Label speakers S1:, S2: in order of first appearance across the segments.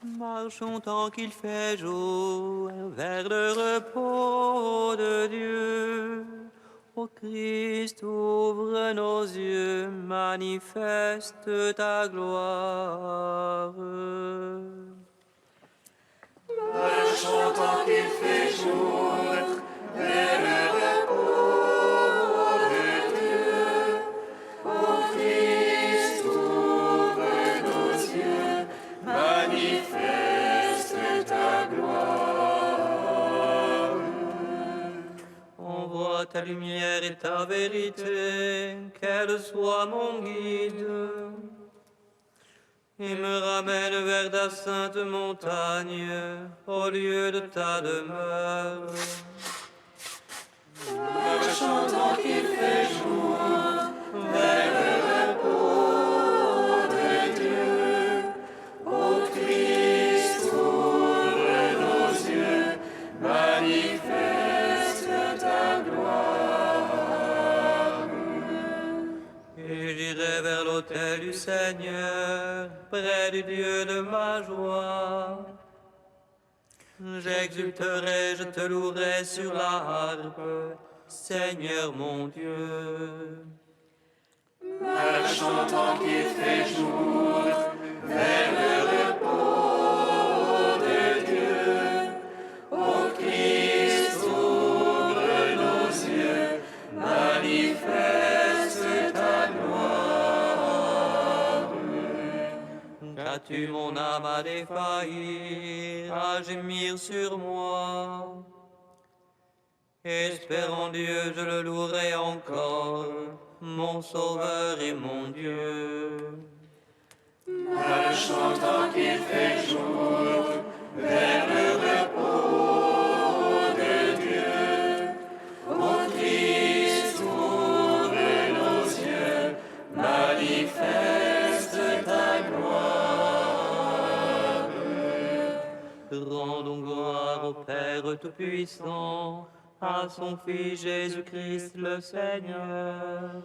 S1: Marchons tant qu'il fait jour vers le repos de Dieu. Ô Christ, ouvre nos yeux, manifeste ta gloire.
S2: Marchons tant qu'il fait jour vers le repos de Dieu. Ô Christ, ouvre nos yeux, manifeste ta gloire.
S1: Envoie ta lumière et ta vérité, qu'elle soit mon guide, et me ramène vers ta sainte montagne, au lieu de ta demeure.
S2: Marchons tant qu'il fait jour vers le repos de Dieu. Ô Christ, ouvre nos yeux, manifeste ta gloire.
S1: Et j'irai vers l'autel du Seigneur, près du Dieu de ma joie. J'exulterai, je te louerai sur la harpe, Seigneur mon Dieu.
S2: Marchons tant qu'il fait jour vers le repos de Dieu. Ô Christ, ouvre nos yeux, manifeste ta gloire.
S1: Qu'as-tu mon âme à défaillir, à gémir sur moi? Espérant Dieu, je le louerai encore, mon Sauveur et mon Dieu.
S2: Marchons tant qu'il fait jour vers le repos de Dieu. Ô Christ, ouvre nos yeux, manifeste ta gloire.
S1: Rendons gloire au Père Tout-Puissant, à son Fils Jésus-Christ le Seigneur,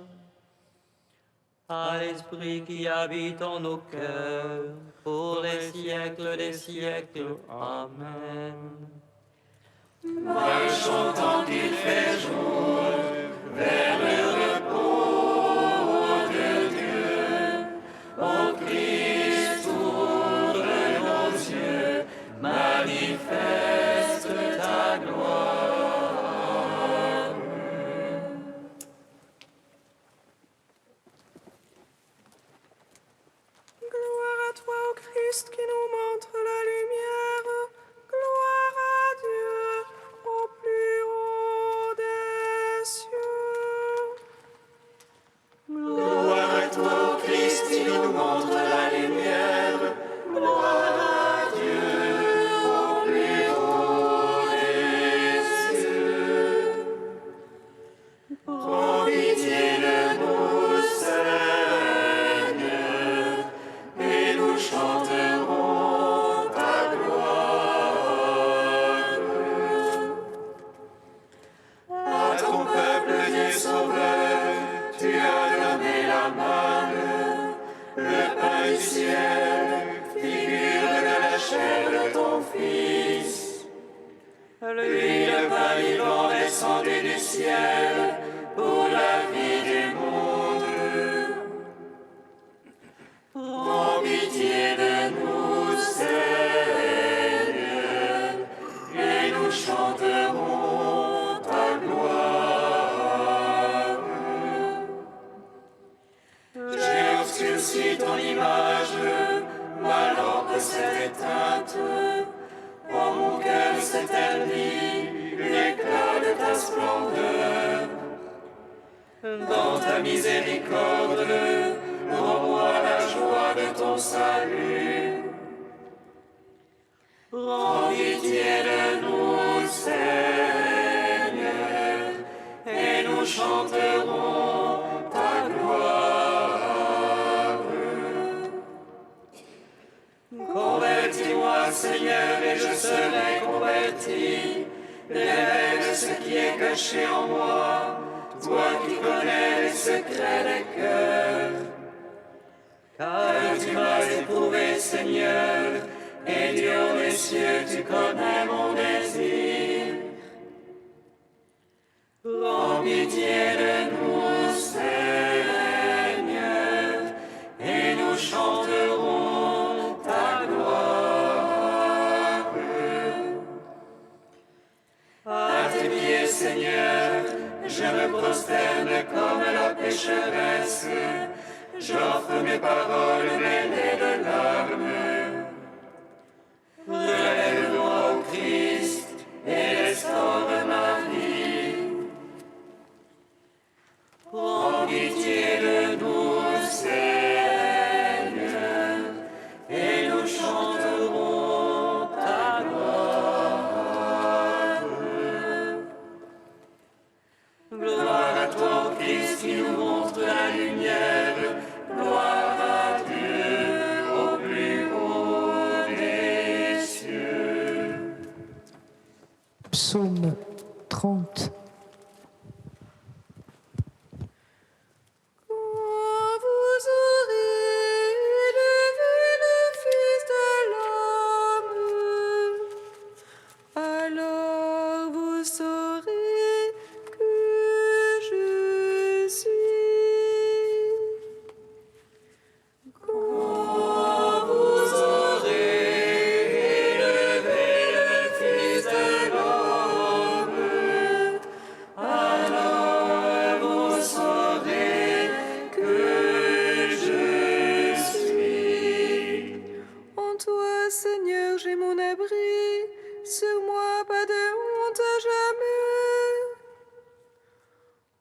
S1: à l'Esprit qui habite en nos cœurs, pour les siècles des siècles. Amen.
S2: Marchons tant qu'il fait jour vers le repos de Dieu. Ô Christ, ouvre nos yeux, manifeste ta gloire.
S3: Gloire à toi, ô Christ, qui nous montre la lumière. Gloire à Dieu, au plus haut des cieux.
S2: Gloire à toi, ô Christ, qui nous montre la lumière. Gloire à Dieu, au plus haut des cieux. Prends pitié de nous, Seigneur, et nous chanterons ta gloire. À ton peuple, Dieu sauveur, tu as donné la manne, le pain du ciel, figure de la chair de ton Fils. Lui, le pain vivant descendu du ciel pour la vie du monde. Prends pitié de nous, Seigneur, et nous chanterons ta gloire. J'ai obscurci ton image, ma lampe s'est éteinte. En mon cœur s'est terni l'éclat de ta splendeur. Dans ta miséricorde, rends-moi la joie de ton salut. Prends pitié de nous, Seigneur, et nous chanterons ta gloire. Convertis-moi, Seigneur, et je serai converti. Révèle ce qui est caché en moi, toi qui connais les secrets des cœurs. Car tu m'as éprouvé, Seigneur, et du haut des cieux tu connais mon désir. Prends pitié de nous, Seigneur, et nous chanterons ta gloire. À tes pieds, Seigneur, je me prosterne comme la pécheresse. J'offre mes paroles mêlées de larmes. Relève-moi au Christ et restaure ma vie. Prends pitié de nous, Seigneur, et nous chanterons ta gloire. Gloire à toi, ô Christ, qui nous montre la lumière. Gloire à Dieu au plus haut des cieux.
S4: Psaume 30.
S3: Quand vous aurez élevé le Fils de l'homme, alors vous saurez que je suis. Quand vous aurez élevé le Fils de l'homme, alors vous saurez que je suis. En toi, Seigneur, j'ai mon abri. Sur moi, pas de honte jamais.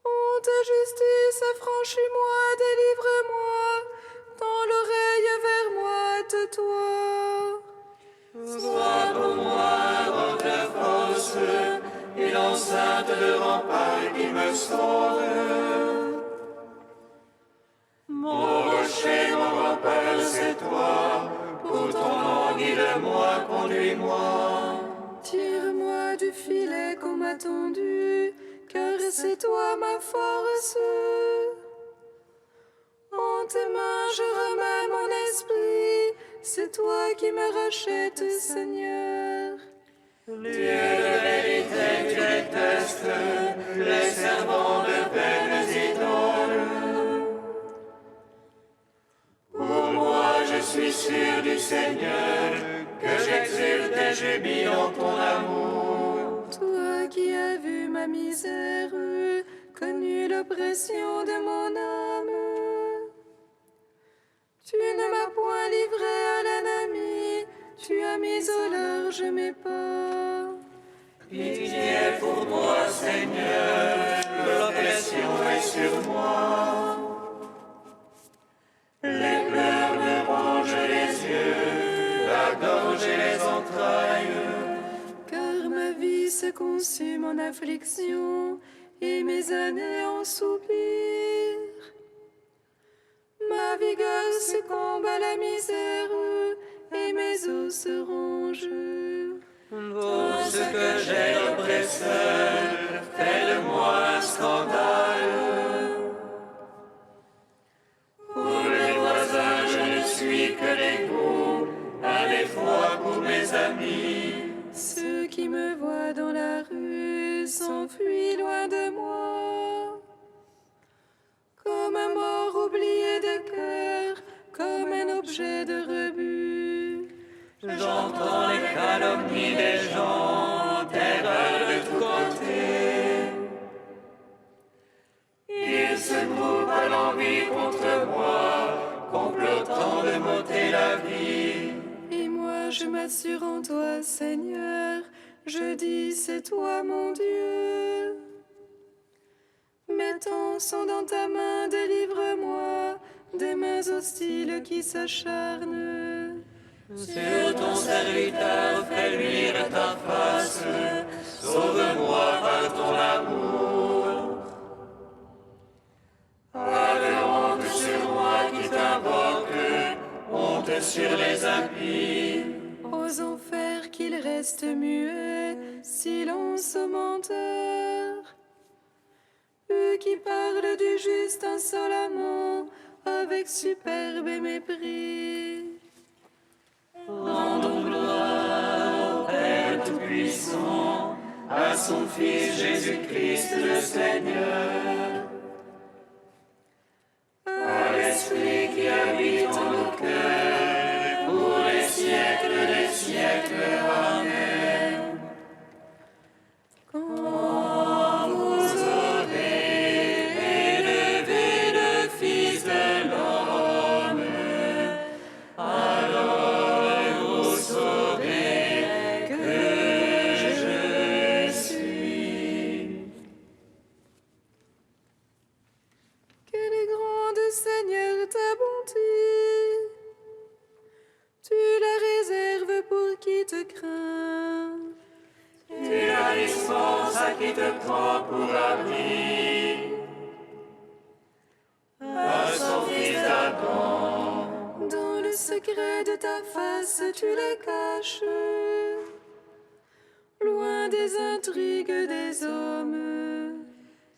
S3: En ta justice, affranchis-moi, délivre-moi. Tends l'oreille vers moi, tais-toi.
S2: Sois pour moi un roc de force, une enceinte de rempart qui me sauve. Mon rocher, mon rempart, c'est toi. Pour ton nom, guide-moi, conduis-moi.
S3: Tire-moi du filet qu'on m'a tendu, car c'est toi ma force. En tes mains je remets mon esprit, c'est toi qui me rachètes, Seigneur.
S2: Dieu de vérité, tu détestes les servants de vaines idoles. Pour moi, je suis sûr du Seigneur, que j'exulte et jubile en ton amour.
S3: Toi qui as vu ma misère, connu l'oppression de mon âme. Tu ne m'as point livré à l'ennemi, tu as mis au large mes pas.
S2: Pitié pour moi, Seigneur, l'oppression est sur moi. Les pleurs me rongent les yeux, la gorge et les entrailles.
S3: Car ma vie se consume en affliction et mes années en soupir. Ma vigueur succombe à la misère et mes os se rongent.
S2: Tout ce que j'ai l'oppresseur, fais de moi un scandale. Pour les voisins, je ne suis que l'égout, un effroi pour mes amis.
S3: Ceux qui me voient dans la rue s'enfuient loin de moi. Comme un mort oublié de cœur, comme un objet de rebut.
S2: J'entends les calomnies des gens, terreur de tous côtés. Ils se groupent à l'envie contre moi, complotant de m'ôter la vie.
S3: Et moi je m'assure en toi, Seigneur, je dis c'est toi mon Dieu. Mes temps sont dans ta main, délivre-moi des mains hostiles qui s'acharnent.
S2: Sur ton serviteur, fais luire ta face, sauve-moi par ton amour. Ave honte sur moi qui t'invoque, honte sur les impies.
S3: Aux enfers qu'ils restent muets, silence aux menteurs. Eux qui parlent du juste insolemment, avec superbe et mépris.
S2: Rendons gloire au Père Tout-Puissant, à son Fils Jésus-Christ le Seigneur, à l'Esprit qui habite en nos cœurs, pour les siècles des siècles. Amen. Quand vous aurez élevé le Fils de l'homme, alors vous saurez que je suis.
S3: Quelle est grande, Seigneur, ta bonté! Tu la réserves pour qui te craint.
S2: Tu la dispenses à qui te prend pour abri. À son Fils d'Adam,
S3: Dans le secret de ta face, tu les caches, loin des intrigues des hommes.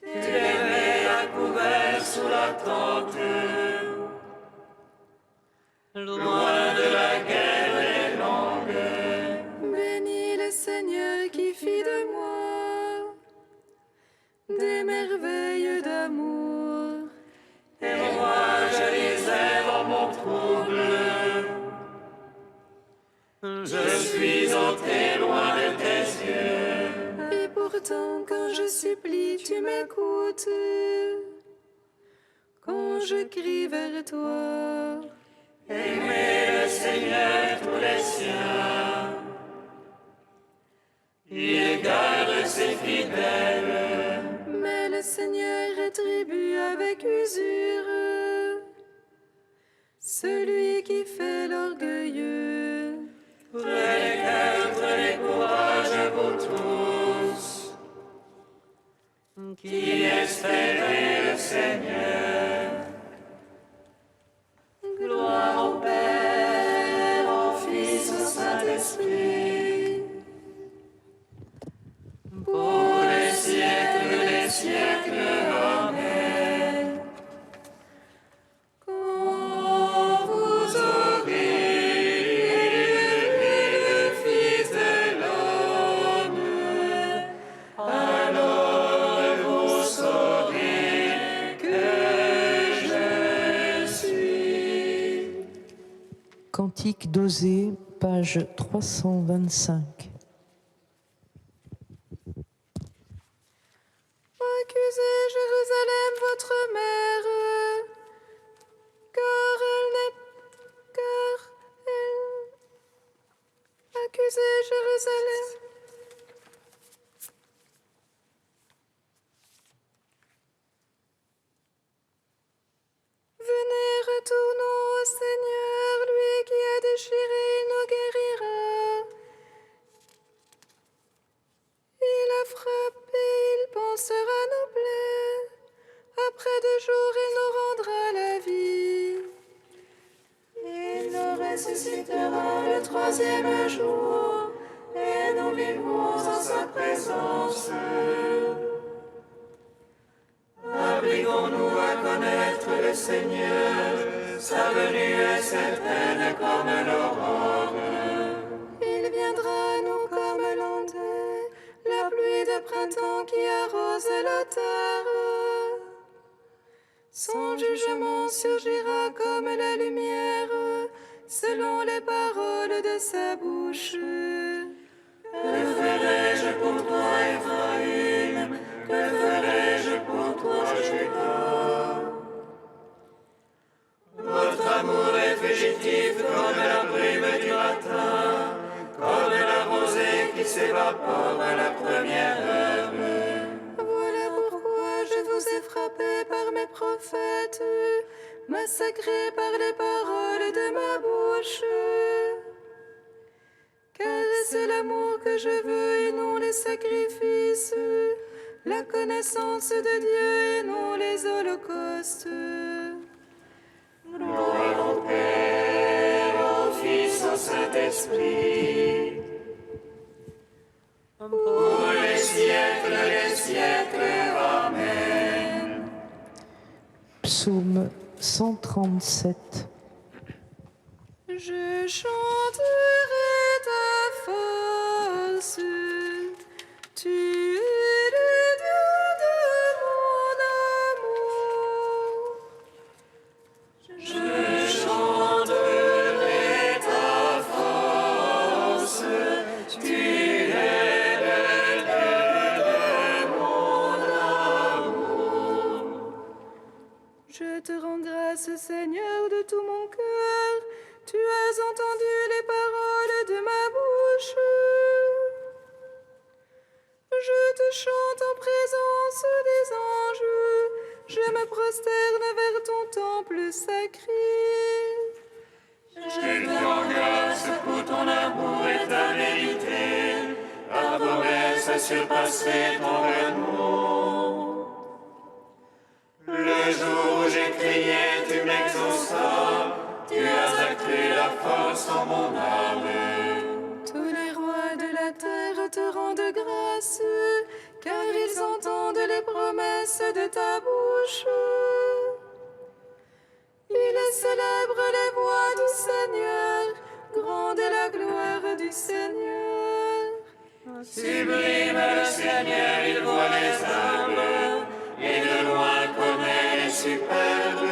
S2: tu les mets à couvert sous la tente, loin de la guerre et des langues.
S3: Bénis le Seigneur qui fit de moi des merveilles d'amour.
S2: Et moi je disais dans mon trouble, je suis entré loin de tes yeux.
S3: Et pourtant, quand je supplie, tu m'écoutes. Quand je crie vers toi,
S2: Aimez le Seigneur tous les siens, il garde ses fidèles.
S3: mais le Seigneur rétribue avec usure celui qui fait l'orgueilleux.
S2: Prenez cœur, prenez courage, vous tous, qui espérez le Seigneur.
S3: Gloire au Père, au Fils, au Saint-Esprit,
S2: Pour les siècles des siècles, Amen.
S3: quand vous
S2: Aurez élevé le Fils de l'homme, alors vous saurez que je suis.
S4: Cantique d'Osée, page 325.
S3: accusez Jérusalem, votre mère, car elle accusez Jérusalem. Venez, retournons au Seigneur, lui qui a déchiré, il nous guérira. Il a frappé, il pansera nos plaies. Après 2 jours, il nous rendra la vie. Il nous ressuscitera le 3e jour, et nous vivrons en sa présence.
S2: Appliquons-nous à connaître le Seigneur, sa venue est certaine comme l'aurore.
S3: Il viendra à nous comme l'ondée, la pluie de printemps qui arrose la terre. Son jugement surgira comme la lumière, selon les paroles de sa bouche.
S2: Que ferai-je pour toi, Ephraïm? Que ferai-je pour toi, Juda? Votre amour est fugitif comme la brume du matin, comme la rosée qui s'évapore à la première heure.
S3: Voilà pourquoi je vous ai frappé par mes prophètes, massacré par les paroles de ma bouche. Car c'est l'amour que je veux et non les sacrifices, la connaissance de Dieu et non les holocaustes.
S2: Gloire au Père, au Fils, au Saint-Esprit, pour les siècles des siècles. Amen.
S4: Psaume 137.
S3: Je chanterai ta force, tu es le Dieu de mon amour. Je chanterai ta force, tu es le Dieu de mon amour. Je te rends grâce, Seigneur, de tout mon cœur. Tu as entendu les paroles de ma bouche. Je te chante en présence des anges. Je me prosterne vers ton temple sacré.
S2: Je te rends grâce pour ton amour et ta vérité. Ta promesse a surpassé ton renom. Le jour où j'ai crié, tu m'exauças. Tu as accru la force en mon âme.
S3: Tous les rois de la terre te rendent grâce, car ils entendent les promesses de ta bouche. Ils célèbrent les voies du Seigneur, grande est la gloire du Seigneur.
S2: Sublime le Seigneur, il voit les humbles, et de loin connaît les superbes.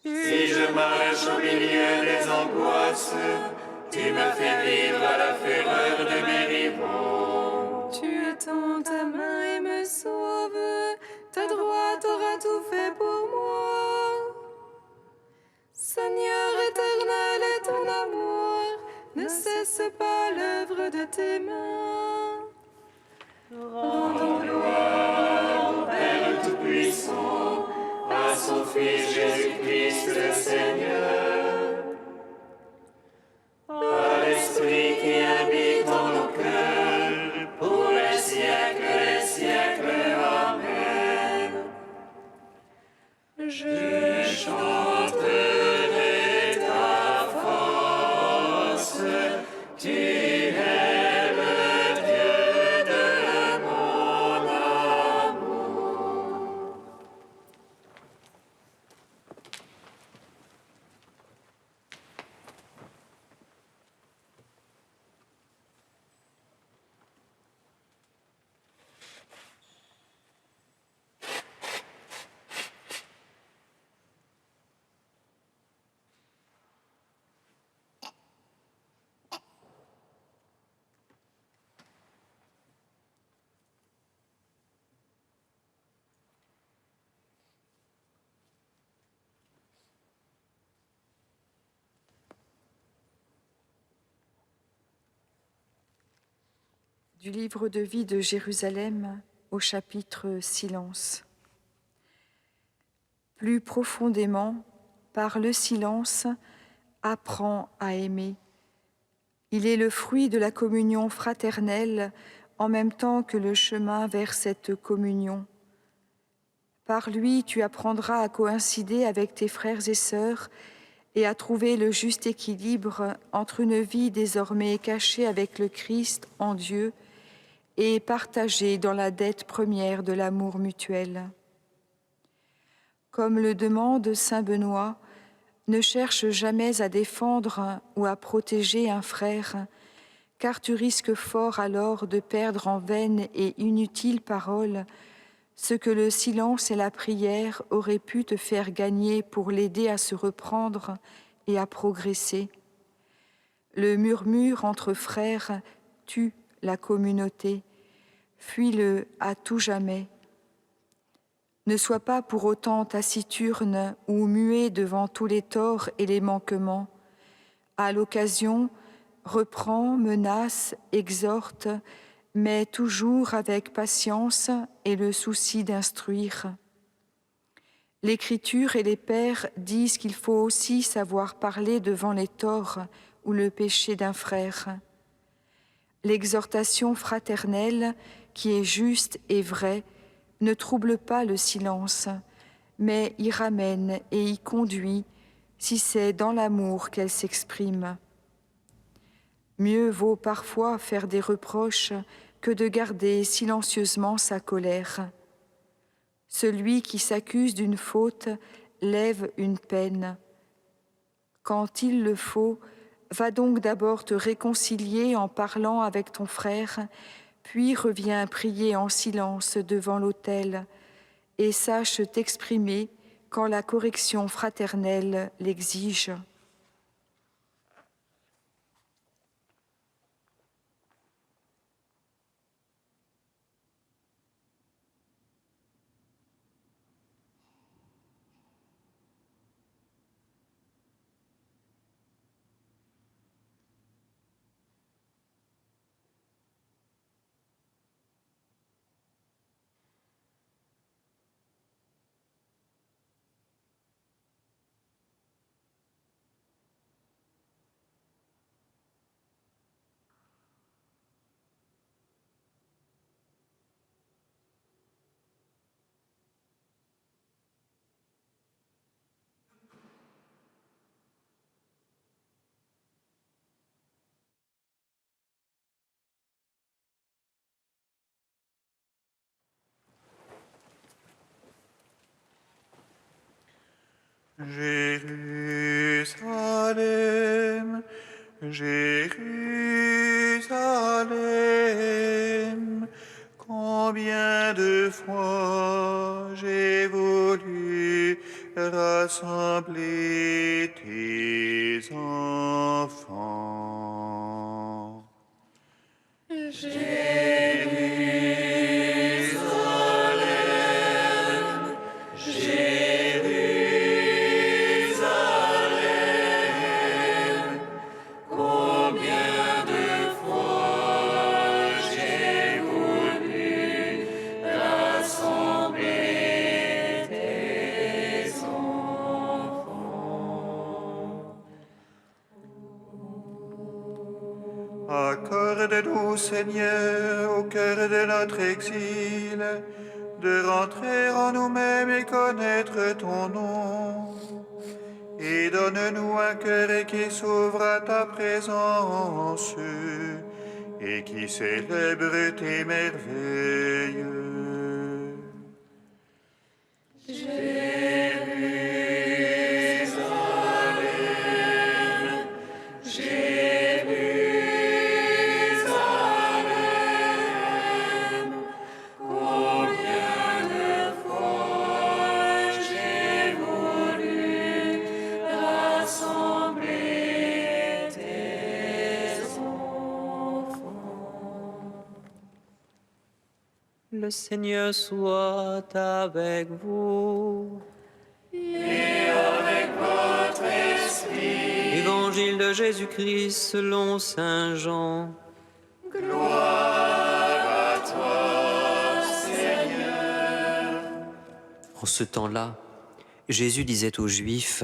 S2: Si je marche au milieu des angoisses, tu me fais vivre à la fureur de mes rivaux.
S3: Tu étends ta main et me sauves, ta droite aura tout fait pour moi. Seigneur éternel, et ton amour ne cesse pas l'œuvre de tes mains.
S2: Rendons gloire au Père Tout-Puissant, à son Fils Jésus-Christ le Seigneur, à l'Esprit qui habite en nos cœurs, pour les siècles, Amen. Je chanterai ta force, tu es le Dieu de mon amour.
S3: Du livre de vie de Jérusalem au chapitre Silence. Plus profondément, par le silence, apprends à aimer. Il est le fruit de la communion fraternelle en même temps que le chemin vers cette communion. Par lui, tu apprendras à coïncider avec tes frères et sœurs et à trouver le juste équilibre entre une vie désormais cachée avec le Christ en Dieu et partagée dans la dette première de l'amour mutuel. Comme le demande saint Benoît, ne cherche jamais à défendre ou à protéger un frère, car tu risques fort alors de perdre en vaines et inutiles paroles ce que le silence et la prière auraient pu te faire gagner pour l'aider à se reprendre et à progresser. Le murmure entre frères tue la communauté. Fuis-le à tout jamais. Ne sois pas pour autant taciturne ou muet devant tous les torts et les manquements. À l'occasion, reprends, menace, exhorte, mais toujours avec patience et le souci d'instruire. L'Écriture et les pères disent qu'il faut aussi savoir parler devant les torts ou le péché d'un frère. L'exhortation fraternelle, qui est juste et vraie, ne trouble pas le silence, mais y ramène et y conduit, si c'est dans l'amour qu'elle s'exprime. Mieux vaut parfois faire des reproches que de garder silencieusement sa colère. Celui qui s'accuse d'une faute lève une peine. Quand il le faut, va donc d'abord te réconcilier en parlant avec ton frère, puis reviens prier en silence devant l'autel et sache t'exprimer quand la correction fraternelle l'exige.
S2: Jérusalem, Jérusalem, combien de fois j'ai voulu rassembler tes enfants. Accorde-nous, Seigneur, au cœur de notre exil, de rentrer en nous-mêmes et connaître ton nom. Et donne-nous un cœur qui s'ouvre à ta présence et qui célèbre tes merveilles.
S1: Le Seigneur soit avec vous.
S2: Et avec votre esprit.
S1: Évangile de Jésus-Christ selon saint Jean.
S2: Gloire à toi, Seigneur.
S1: En ce temps-là, Jésus disait aux Juifs,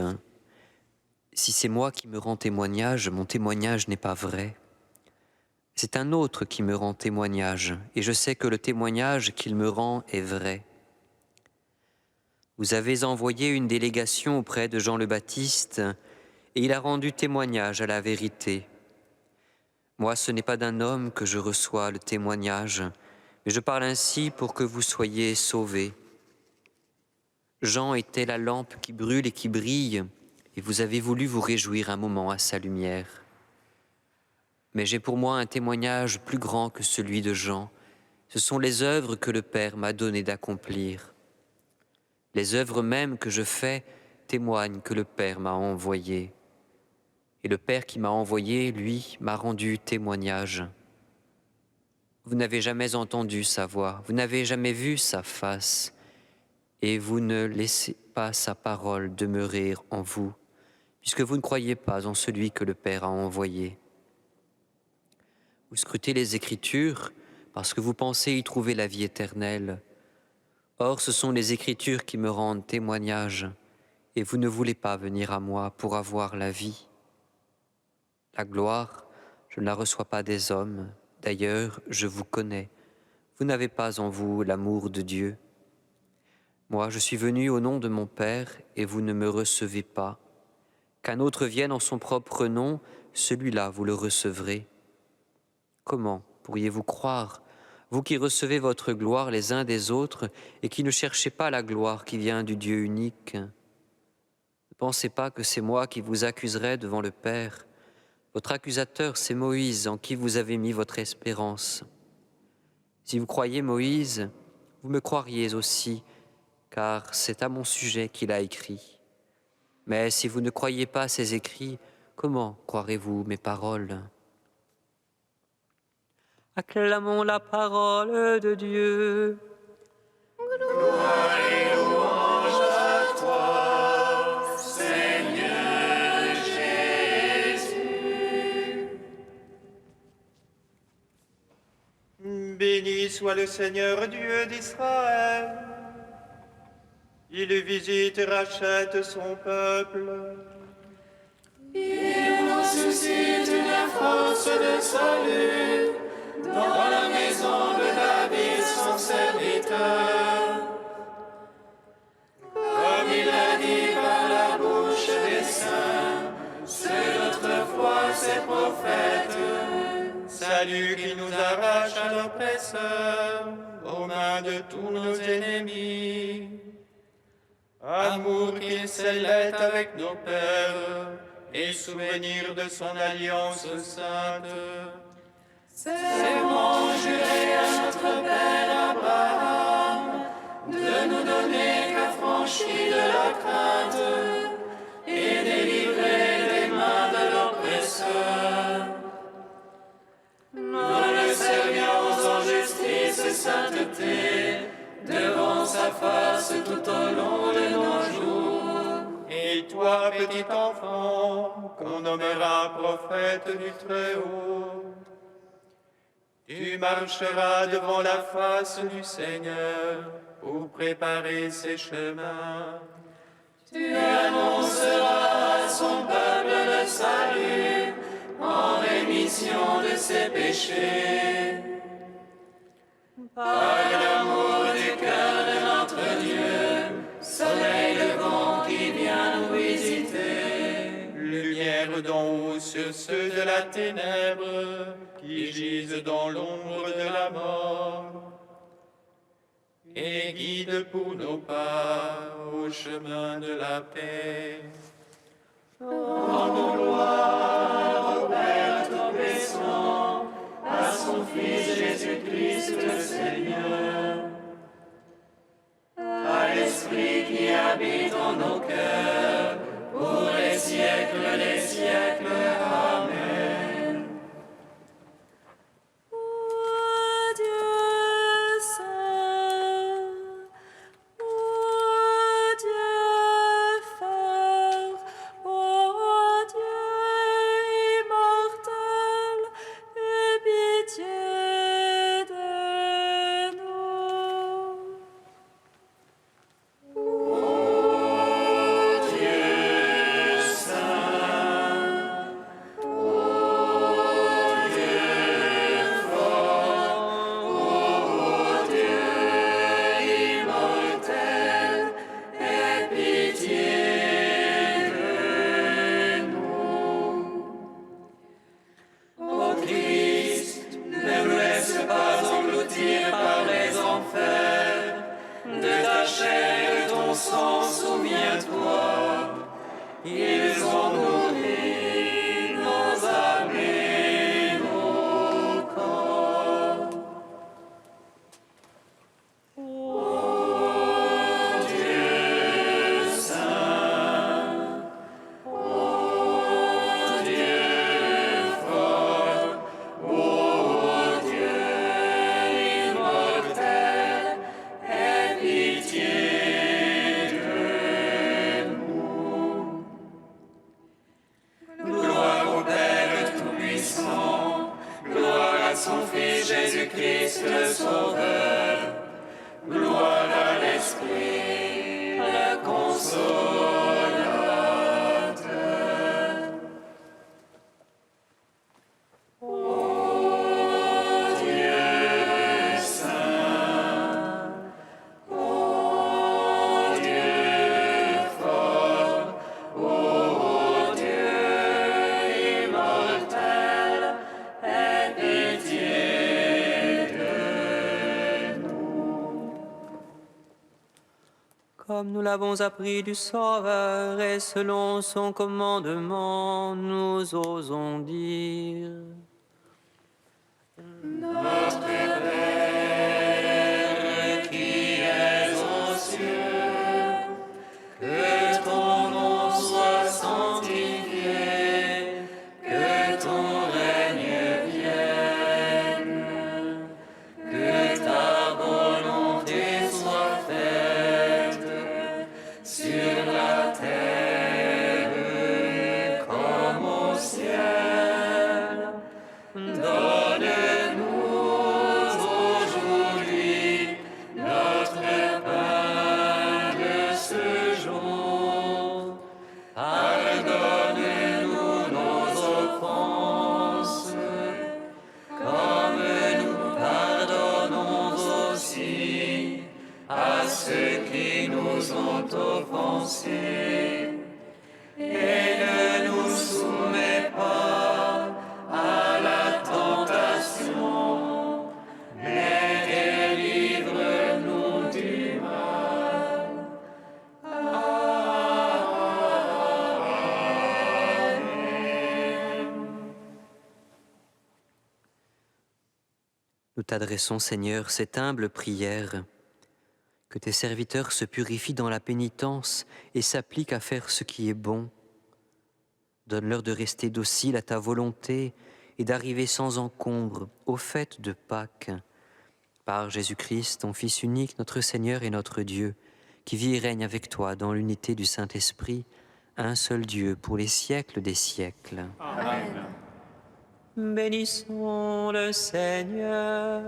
S1: « Si c'est moi qui me rends témoignage, mon témoignage n'est pas vrai. C'est un autre qui me rend témoignage, et je sais que le témoignage qu'il me rend est vrai. Vous avez envoyé une délégation auprès de Jean le Baptiste, et il a rendu témoignage à la vérité. Moi, ce n'est pas d'un homme que je reçois le témoignage, mais je parle ainsi pour que vous soyez sauvés. Jean était la lampe qui brûle et qui brille, et vous avez voulu vous réjouir un moment à sa lumière. Mais j'ai pour moi un témoignage plus grand que celui de Jean. Ce sont les œuvres que le Père m'a donné d'accomplir. Les œuvres mêmes que je fais témoignent que le Père m'a envoyé. Et le Père qui m'a envoyé, lui, m'a rendu témoignage. Vous n'avez jamais entendu sa voix, vous n'avez jamais vu sa face, et vous ne laissez pas sa parole demeurer en vous, puisque vous ne croyez pas en celui que le Père a envoyé. Vous scrutez les Écritures parce que vous pensez y trouver la vie éternelle. Or, ce sont les Écritures qui me rendent témoignage, et vous ne voulez pas venir à moi pour avoir la vie. La gloire, je ne la reçois pas des hommes. D'ailleurs, je vous connais. Vous n'avez pas en vous l'amour de Dieu. Moi, je suis venu au nom de mon Père, et vous ne me recevez pas. Qu'un autre vienne en son propre nom, celui-là vous le recevrez. Comment pourriez-vous croire, vous qui recevez votre gloire les uns des autres et qui ne cherchez pas la gloire qui vient du Dieu unique?
S5: Ne pensez pas que c'est moi qui vous accuserai devant le Père. Votre accusateur, c'est Moïse, en qui vous avez mis votre espérance. Si vous croyez Moïse, vous me croiriez aussi, car c'est à mon sujet qu'il a écrit. Mais si vous ne croyez pas ses écrits, comment croirez-vous mes paroles?
S1: Acclamons la parole de Dieu.
S2: Gloire et louange à toi, Seigneur Jésus.
S6: Béni soit le Seigneur Dieu d'Israël. Il visite et rachète son peuple.
S2: Il nous suscite une force de salut dans la maison de David, son serviteur. Comme il l'a dit par la bouche des saints, ceux d'autrefois ses prophètes.
S6: Salut qui nous arrache à l'oppresseur, aux mains de tous nos ennemis. Amour qu'il scellait avec nos pères, et souvenir de son alliance sainte.
S2: Serment juré à notre Père Abraham, de nous donner qu'affranchis de la crainte, et délivrer des mains de l'oppresseur. Nous le servions en justice et sainteté, devant sa face tout au long de nos jours.
S6: Et toi, petit enfant, qu'on nommera prophète du Très-Haut, tu marcheras devant la face du Seigneur pour préparer ses chemins.
S2: Tu annonceras à son peuple le salut, en rémission de ses péchés. Par l'amour du cœur de notre Dieu, soleil levant qui vient nous visiter.
S6: Lumière d'en haut sur ceux de la ténèbre, qui gisent dans l'ombre de la mort. Et guide pour nos pas au chemin de la paix.
S2: Rendons gloire au Père Tout-Puissant, à son Fils Jésus-Christ le Seigneur, à l'Esprit qui habite en nos cœurs, pour les siècles des siècles. Amen.
S3: Ô Dieu saint, ô Dieu fort, ô Dieu immortel, aie pitié de nous.
S2: Ô Christ, ne nous laisse pas engloutir par les enfers. De ta chair et de ton sang, souviens-toi. Ils ont nourri nos âmes et nos corps. Ô Dieu saint, ô Dieu fort, ô Dieu immortel, aie pitié de nous. Gloire au Père Tout-Puissant, gloire à son Fils Jésus-Christ le Sauveur, gloire à l'Esprit, le Consolateur. Ô Dieu saint, ô Dieu fort, ô Dieu immortel, aie pitié de nous.
S1: Comme nous l'avons appris du Sauveur et selon son commandement, nous osons dire.
S2: Notre Père qui es aux cieux, que ton nom soit sanctifié, que ton règne vienne, que ta volonté soit faite sur la terre comme au ciel. Donne-nous aujourd'hui notre pain de ce jour. Pardonne-nous nos offenses, comme nous pardonnons aussi à ceux qui nous ont offensés. Et ne nous soumets pas à la tentation, mais délivre-nous du mal.
S5: Nous t'adressons, Seigneur, cette humble prière. Que tes serviteurs se purifient dans la pénitence et s'appliquent à faire ce qui est bon. Donne-leur de rester dociles à ta volonté et d'arriver sans encombre aux fêtes de Pâques. Par Jésus-Christ, ton Fils unique, notre Seigneur et notre Dieu, qui vit et règne avec toi dans l'unité du Saint-Esprit, un seul Dieu pour les siècles des siècles.
S2: Amen.
S1: Bénissons le Seigneur.